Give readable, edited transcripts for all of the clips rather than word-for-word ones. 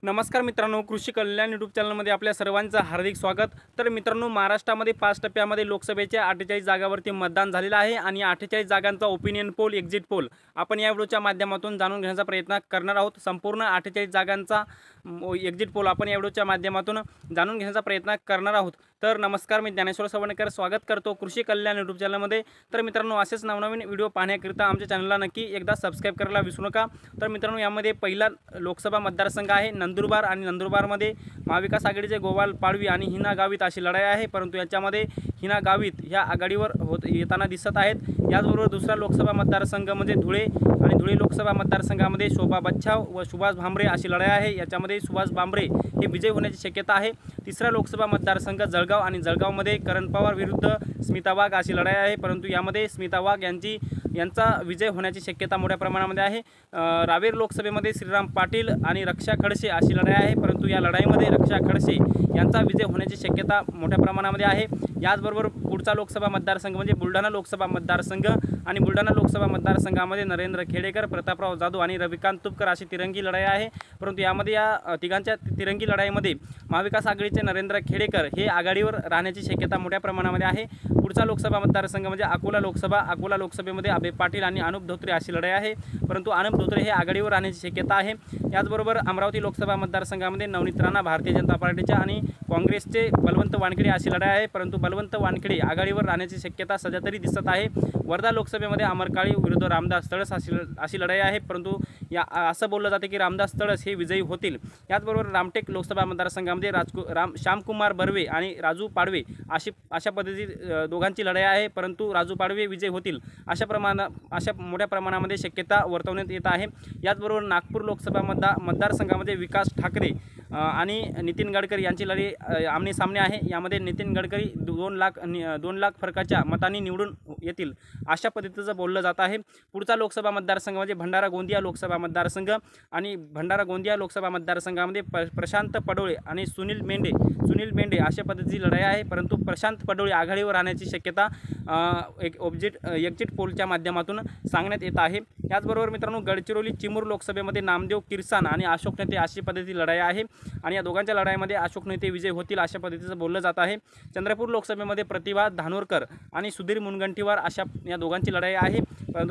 नमस्कार मित्रांनो, कृषी कल्याण यूट्यूब चॅनलमध्ये आपल्या सर्वांचं हार्दिक स्वागत। तर मित्रांनो, महाराष्ट्रामध्ये 5 टप्प्यामध्ये लोकसभेच्या 48 जागांवरती मतदान झालेलं आहे आणि 48 जागांचा ओपिनियन पोल, एक्झिट पोल आपण या व्हिडिओच्या माध्यमातून जाणून घेण्याचा प्रयत्न करणार आहोत। संपूर्ण 48 जागांचा एक्झिट पोल आपण या व्हिडिओच्या माध्यमातून जाणून घेण्याचा प्रयत्न करणार आहोत। तर नमस्कार, मी ज्ञानेश्वर सवणकर स्वागत करतो कृषी कल्याण यूट्यूब चॅनलमध्ये। तर मित्रांनो, असेच नवनवीन व्हिडिओ पाहण्याकरिता आमच्या चॅनलला नक्की एकदा सबस्क्राइब करायला विसरू नका। तर मित्रांनो, यामध्ये पहिला लोकसभा मतदारसंघ आहे नंदुरबार आणि नंदुरबारमध्ये महाविकास आघाडीचे गोपाल पाडवी आणि हिना गावित अशी लढाई आहे, परंतु याच्यामध्ये हिना गावित ह्या आघाडीवर येताना दिसत आहेत। याचबरोबर दुसरा लोकसभा मतदारसंघ म्हणजे धुळे आणि धुळे लोकसभा मतदारसंघामध्ये शोभा बच्छाव व सुभाष भामरे अशी लढाई आहे। याच्यामध्ये सुभाष भामरे हे विजय होण्याची शक्यता आहे। तिसरा लोकसभा मतदारसंघ जळगाव आणि जळगावमध्ये करण पवार विरुद्ध स्मिता वाघ अशी लढाई आहे, परंतु यामध्ये स्मिता वाघ यांचा विजय होण्याची शक्यता मोठ्या प्रमाणामध्ये आहे। रावेर लोकसभेमध्ये श्रीराम पाटील आणि रक्षा खडसे अशी लढाई आहे, परंतु या लढाईमध्ये रक्षा खडसे यांचा विजय होण्याची शक्यता मोठ्या प्रमाणामध्ये आहे। याचबरोबर पुढचा लोकसभा मतदारसंघ म्हणजे बुलढाणा लोकसभा मतदारसंघ आणि बुलढाणा लोकसभा मतदारसंघामध्ये नरेंद्र खेडेकर, प्रतापराव जाधव आणि रविकांत तुपकर अशी तिरंगी लढाई आहे, परंतु यामध्ये या तिघांच्या तिरंगी लढाईमध्ये महाविकास आघाडीचे नरेंद्र खेडेकर हे आघाडीवर राहण्याची शक्यता मोठ्या प्रमाणामध्ये आहे। पुढचा लोकसभा मतदारसंघ म्हणजे अकोला लोकसभेमध्ये अभय पाटील आणि अनुप धोत्रे अशी लढाई आहे, परंतु अनुप धोत्रे हे आघाडीवर राहण्याची शक्यता आहे। याचबरोबर अमरावती लोकसभा मतदारसंघामध्ये नवनीत राणा भारतीय जनता पार्टीच्या आणि काँग्रेसचे बलवंत वानखेडे अशी लढाई आहे, परंतु बलवंत वानखेडे आघाडीवर राहण्याची शक्यता सध्या तरी दिसत आहे। वर्धा लोकसभेमध्ये अमर काळे विरुद्ध रामदास तळस अशी लढाई आहे, परंतु असं बोललं जाते की रामदास तळस हे विजयी होतील। याचबरोबर रामटेक लोकसभा मतदारसंघामध्ये श्यामकुमार बर्वे आणि राजू पाडवे अशा पद्धती दोघांची लढाई आहे, परंतु राजू पाडवे विजय होतील अशा मोठ्या प्रमाणामध्ये शक्यता वर्तवण्यात येत आहे। याचबरोबर नागपूर लोकसभा मतदारसंघामध्ये विकास ठाकरे आणि नितीन गडकरी यांची लढाई आमने सामने आहे। यामध्ये नितीन गडकरी 2 लाख फरकाच्या मतांनी निवडून येतील अशा पद्धतीचं बोललं जात आहे। पुढचा लोकसभा मतदारसंघ म्हणजे भंडारा गोंदिया लोकसभा मतदारसंघ आणि भंडारा गोंदिया लोकसभा मतदारसंघामध्ये प्रशांत पडोळे आणि सुनील मेंढे अशा पद्धतीची लढाई आहे, परंतु प्रशांत पडोळे आघाडीवर राहण्याची शक्यता एक्झिट पोलच्या माध्यमातून सांगण्यात येत आहे। याचबरोबर मित्रांनो, गडचिरोली चिमूर लोकसभेमध्ये नामदेव किरसान आणि अशोक नेते अशी पद्धतीची लढाई आहे आणि या दोघांच्या लढाईमध्ये अशोक नेते विजय होतील अशा पद्धतीचं बोललं जात आहे। चंद्रपूर लोकसभेमध्ये प्रतिभा धानोरकर आणि सुधीर मुनगंटीवार अशा या दोघांची लढाई आहे,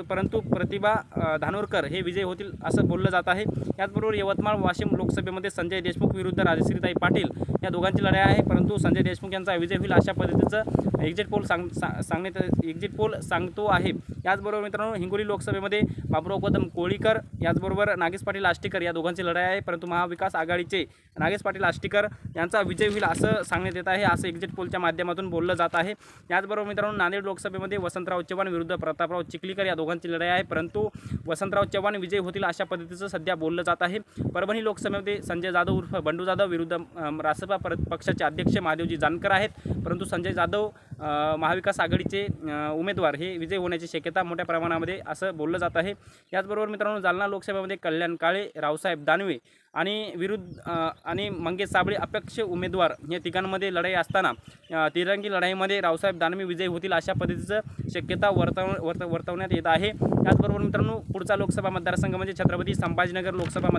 परंतु प्रतिभा धानोरकर हे विजय होतील असं बोललं जात आहे। याचबरोबर यवतमाळ वाशिम लोकसभेमध्ये संजय देशमुख विरुद्ध राजश्रीताई पाटील या दोघांची लढाई आहे, परंतु संजय देशमुख यांचा विजय होईल अशा पद्धतीचं एक्झिट पोल सांगतो आहे। याचबरोबर मित्रांनो, हिंगोली लोकसभेमध्ये बाबुराव कदम कोळीकर याचबरोबर नागेश पाटील आष्टीकर या दोघांची लढाई आहे, परंतु महाविकास आघाडीचे नागेश पाटील आष्टीकर यांचा विजय होईल असं सांगण्यात येत आहे, असं एक्झिट पोलच्या माध्यमातून बोललं जात आहे। याचबरोबर मित्रांनो, नांदेड लोकसभेमध्ये वसंतराव चव्हाण विरुद्ध प्रतापराव चिखलीकर या दोघांची लढाई आहे, परंतु वसंतराव चव्हाण विजय होतील अशा पद्धतीचं सध्या बोललं जात आहे। परभणी लोकसभेमध्ये संजय जाधव उर्फ बंडू जाधव विरुद्ध रासपा पक्षाचे अध्यक्ष महादेवजी जानकर आहेत, परंतु संजय जाधव महाविकास आघाडीचे उमेदवार हे विजय होण्याची शक्यता मोठ्या प्रमाणामध्ये असं बोललं जात आहे। याचबरोबर मित्रांनो, जालना लोकसभेमध्ये कल्याण काळे, रावसाहेब दानवे आणि मंगेश साबळे अपक्ष उमेदवार या तिघांमध्ये लढाई असताना तिरंगी लढाईमध्ये रावसाहेब दानवे विजयी होतील अशा पद्धतीचं शक्यता वर्तवण्यात येत आहे। त्याचबरोबर मित्रांनो, पुढचा लोकसभा मतदारसंघ म्हणजे छत्रपती संभाजीनगर लोकसभा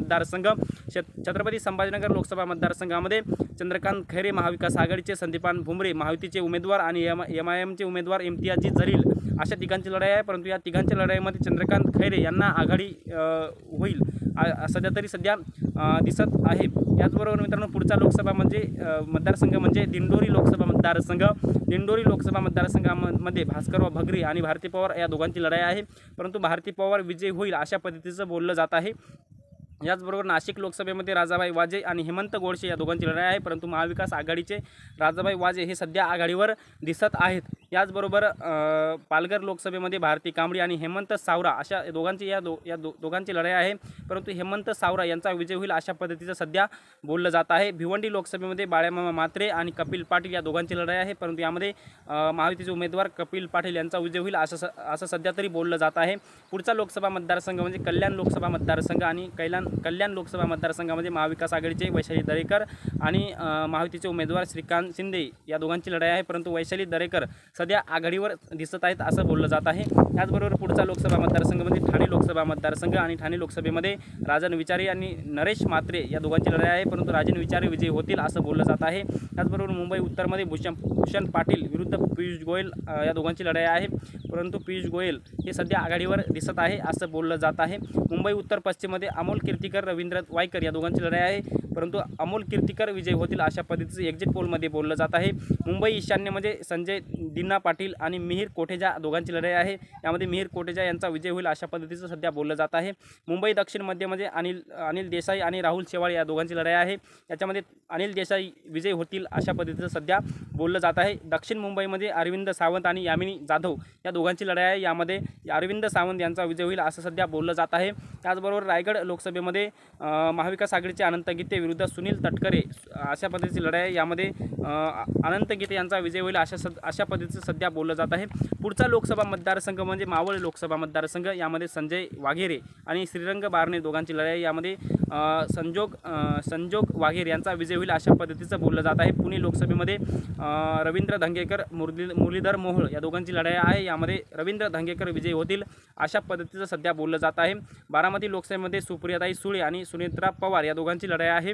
मतदारसंघामध्ये चंद्रकांत खैरे महाविकास आघाडीचे, संदीपान भुमरे महायुतीचे उमेदवार आणि MIMचे उमेदवार इम्तियाजी जलील अशा तिघांची लढाई आहे, परंतु या तिघांच्या लढाईमध्ये चंद्रकांत खैरे यांना आघाडी होईल सध्या दिसत आहे। याचबरोबर मित्रांनो, पुढचा लोकसभा मतदारसंघ म्हणजे दिंडोरी लोकसभा मतदारसंघामध्ये भास्करराव भगरे आणि भारती पवार या दोघांची लढाई आहे, परंतु भारती पवार विजयी होईल अशा पद्धतीचं बोललं जात आहे। याचबरोबर नाशिक लोकसभेमध्ये राजाभाई वाजे आणि हेमंत गोडसे या दोघांची लढाई आहे, परंतु महाविकास आघाडीचे राजाभाई वाजे हे सध्या आघाडीवर दिसत आहेत। याचबरोबर पालघर लोकसभेमध्ये भारती कांबळी आणि हेमंत सावरा अशा दोघांची लढाई आहे, परंतु हेमंत सावरा यांचा विजय होईल अशा पद्धतीचं सध्या बोललं जात आहे। भिवंडी लोकसभेमध्ये बाळामामा मात्रे आणि कपिल पाटील या दोघांची लढाई आहे, परंतु यामध्ये महायुतीचे उमेदवार कपिल पाटील यांचा विजय होईल असं सध्या तरी बोललं जात आहे। पुढचा लोकसभा मतदारसंघ म्हणजे कल्याण लोकसभा मतदारसंघ आणि कल्याण लोकसभा मतदारसंघामध्ये महाविकास आघाडीचे वैशाली दरेकर आणि महायुतीचे उमेदवार श्रीकांत शिंदे या दोघांची लढाई आहे, परंतु वैशाली दरेकर सध्या आघाडीवर दिसत आहेत असं बोललं जात आहे। त्याचबरोबर पुढचा लोकसभा मतदारसंघ म्हणजे ठाणे लोकसभा मतदारसंघ आणि ठाणे लोकसभेमध्ये राजन विचारे आणि नरेश म्हात्रे या दोघांची लढाई आहे, परंतु राजन विचारे विजयी होतील असं बोललं जात आहे। त्याचबरोबर मुंबई उत्तरमध्ये भूषण पाटील विरुद्ध पियुष गोयल या दोघांची लढाई आहे, परंतु पियुष गोयल हे सध्या आघाडीवर दिसत आहे असं बोललं जात आहे। मुंबई उत्तर पश्चिममध्ये अमोल कीर्तीकर रवींद्र वायकर या दोघांची लढाई आहे, परंतु अमोल कीर्तीकर विजयी होतील अशा पद्धतीचं एक्झिट पोलमध्ये बोललं जात आहे। मुंबई ईशान्यमध्ये संजय दिना पाटील आणि मिहिर कोटेजा दोघांची लढाई आहे, यामध्ये मिहिर कोटेजा यांचा विजय होईल अशा पद्धतीचं सध्या बोललं जात आहे। मुंबई दक्षिण मध्यमध्ये अनिल देसाई आणि राहुल शेवाळे या दोघांची लढाई आहे, याच्यामध्ये अनिल देसाई विजयी होतील अशा पद्धतीचं सध्या बोललं जात आहे। दक्षिण मुंबईमध्ये अरविंद सावंत आणि यामिनी जाधव या दोघांची लढाई आहे, यामध्ये अरविंद सावंत यांचा विजय होईल असं सध्या बोललं जात आहे। त्याचबरोबर रायगड लोकसभेमध्ये महाविकास आघाडीचे अनंत गीते विरुद्ध सुनील तटकरे अशा पद्धतीची लढाई आहे, यामध्ये अनंत गीते यांचा विजय होईल अशा पद्धतीचं सध्या बोललं जात आहे। पुढचा लोकसभा मतदारसंघ म्हणजे मावळ लोकसभा मतदारसंघ, यामध्ये संजय वाघेरे आणि श्रीरंग बारणे दोघांची लढाई, यामध्ये संजोग वाघेरे यांचा विजय होईल अशा पद्धतीचं बोललं जात आहे। पुणे लोकसभेमध्ये रवींद्र धंगेकर मुरलीधर मोहोळ या दोघांची लढाई आहे, यामध्ये रवींद्र धंगेकर विजयी होतील अशा पद्धतीचं सध्या बोललं जात आहे। बारामती लोकसभेमध्ये सुप्रियाताई सुळे आणि सुनेत्रा पवार या दोघांची लढाई आहे,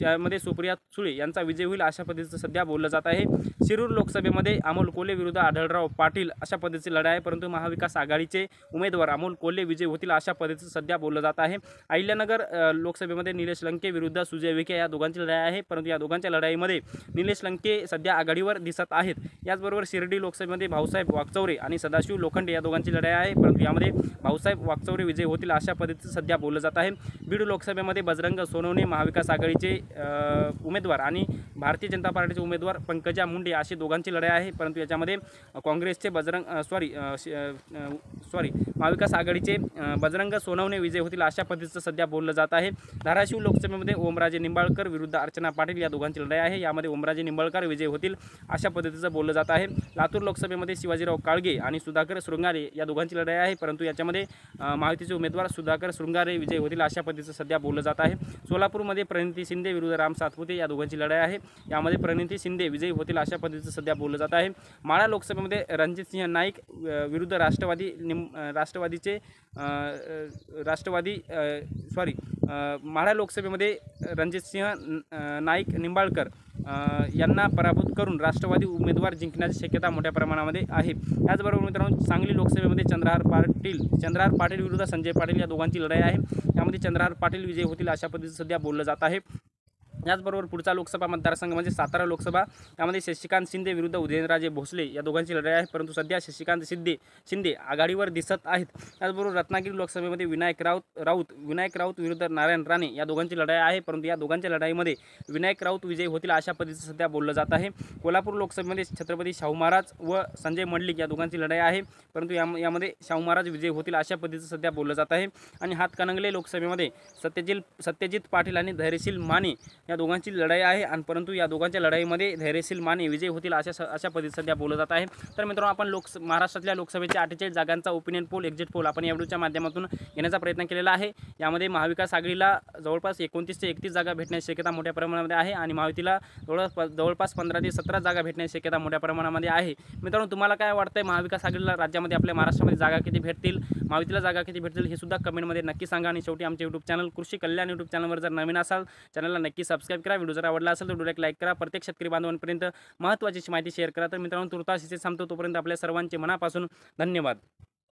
यामध्ये सुप्रिया सुळे यांचा विजय होईल अशा पद्धतीचं सध्या बोललं जात आहे। शिरूर लोकसभेमध्ये अमोल कोल्हे विरुद्ध आढळराव पाटील अशा पद्धतीची लढाई आहे, परंतु महाविकास आघाडीचे उमेदवार अमोल कोल्हे विजयी होतील अशा पद्धतीचं सध्या बोललं जात आहे। अहिल्यानगर लोकसभेमध्ये निलेश लंके विरुद्ध सुजय विखे या दोघांची लढाई आहे, परंतु या दोघांच्या लढाईमध्ये निलेश लंके सध्या आघाडीवर दिसत आहेत। याचबरोबर शिर्डी लोकसभेमध्ये भाऊसाहेब वागचौरे आणि सदाशिव लोखंडे या दोघांची लढाई आहे, परंतु यामध्ये भाऊसाहेब वागचौरे विजयी होतील अशा पद्धतीचं सध्या बोललं जात आहे। बीड लोकसभेमध्ये बजरंग सोनवणे महाविकास आघाडीचे उमेदवार आणि भारतीय जनता पार्टीचे उमेदवार पंकजा मुंडे अशी दोघांची लढाई आहे, परंतु याच्यामध्ये काँग्रेसचे महाविकास आघाडीचे बजरंग सोनवणे विजय होतील अशा पद्धतीचं सध्या बोललं जात आहे। धाराशिव लोकसभेमध्ये ओमराजे निंबाळकर विरुद्ध अर्चना पाटील या दोघांची लढाई आहे, यामध्ये ओमराजे निंबाळकर विजय होतील अशा पद्धतीचं बोललं जात आहे। लातूर लोकसभेमध्ये शिवाजीराव काळगे आणि सुधाकर शृंगारे या दोघांची लढाई आहे, परंतु याच्यामध्ये महायुतीचे उमेदवार सुधाकर शृंगारे विजय होतील अशा पद्धतीचं सध्या बोललं जात आहे। सोलापूरमध्ये प्रणिती शिंदे विरुद्ध राम सातपुते या दोघांची लढाई आहे, यामध्ये प्रणिती शिंदे विजयी होतील अशा पद्धतीचं सध्या बोललं जात आहे। माढा लोकसभेमध्ये रणजितसिंह नाईक विरुद्ध माढा लोकसभेमध्ये रणजितसिंह नाईक निंबाळकर यांना पराभूत करून राष्ट्रवादी उमेदवार जिंकण्याची शक्यता मोठ्या प्रमाणामध्ये आहे। त्याचबरोबर मित्रांनो सांगली लोकसभेमध्ये चंद्रहार पाटील विरुद्ध संजय पाटील या दोघांची लढाई आहे, यामध्ये चंद्रहार पाटील विजयी होतील अशा पद्धतीचं सध्या बोललं जात आहे। याचबरोबर पुढचा लोकसभा मतदारसंघ म्हणजे सातारा लोकसभा, यामध्ये शशिकांत शिंदे विरुद्ध उदयनराजे भोसले या दोघांची लढाई आहे, परंतु सध्या शशिकांत शिंदे आघाडीवर दिसत आहेत। त्याचबरोबर रत्नागिरी लोकसभेमध्ये विनायक राऊत विरुद्ध नारायण राणे या दोघांची लढाई आहे, परंतु या दोघांच्या लढाईमध्ये विनायक राऊत विजयी होतील अशा पद्धतीचं सध्या बोललं जात आहे। कोल्हापूर लोकसभेमध्ये छत्रपती शाहू महाराज व संजय मंडलिक या दोघांची लढाई आहे, परंतु यामध्ये शाहू महाराज विजयी होतील अशा पद्धतीचं सध्या बोललं जात आहे। आणि हातकणंगले लोकसभेमध्ये सत्यजित पाटील आणि धैर्यशील माने या दोघांची लढाई आहे, आणि परंतु या दोघांच्या लढाईमध्ये धैर्यशील माने विजय होतील अशा पद्धतीत सध्या बोललं जात आहे। तर मित्रांनो आपण महाराष्ट्रातल्या लोकसभेच्या 48 जागांचा ओपिनियन पोल एक्झिट पोल आपण या व्हिडिओच्या माध्यमातून घेण्याचा प्रयत्न केलेला आहे। यामध्ये महाविकास आघाडीला जवळपास 29 ते 31 जागा भेटण्याची शक्यता मोठ्या प्रमाणामध्ये आहे, आणि महायुतीला जवळपास 15 ते 17 जागा भेटण्याची शक्यता मोठ्या प्रमाणामध्ये आहे। मित्रांनो तुम्हाला काय वाटतंय, महाविकास आघाडीला राज्यामध्ये आपल्या महाराष्ट्रामध्ये जागा किती भेटतील, महायुतीला जागा किती भेटतील हे सुद्धा कमेंटमध्ये नक्की सांगा। आणि शेवटी आमचे यूट्यूब चॅनल कृषी कल्याण यूट्यूब चॅनलवर जर नवीन असाल चॅनलला नक्की सबस्क्राइब करा। व्हिडिओ जर आवडला असेल तर व्हिडिओला एक लाईक करा, प्रत्येक शेतकरी बांधवांपर्यंत महत्त्वाची माहिती शेअर करा। तर मित्रांनो तुर्तास इथे थांबतो, तोपर्यंत आपल्या सर्वांचे मनापासून धन्यवाद।